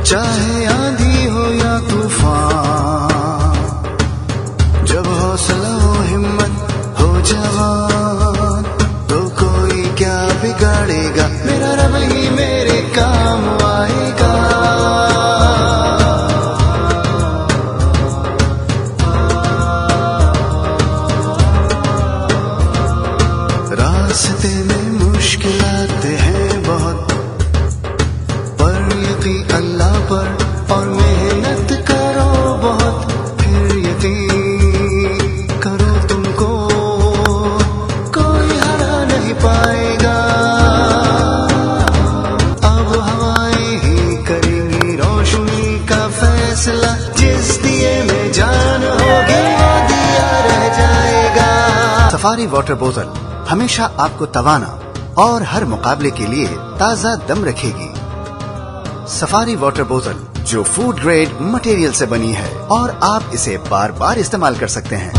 चाहे आंधी हो या तूफान, जब हौसला हो हिम्मत हो जवान, तो कोई क्या बिगाड़ेगा, मेरा रब ही मेरे काम आएगा। रास्ते में मुश्किलात हैं बहुत, पर यकीन अल्लाह पर और मेहनत करो बहुत, फिर यकीन करो तुमको कोई हरा नहीं पाएगा। अब हवाएं ही करेंगी रोशनी का फैसला, जिस दिए में जान होगी वो दिया रह जाएगा। सफारी वाटर बोतल हमेशा आपको तवाना और हर मुकाबले के लिए ताजा दम रखेगी। सफारी वाटर बोतल जो फूड ग्रेड मटेरियल से बनी है और आप इसे बार बार इस्तेमाल कर सकते हैं।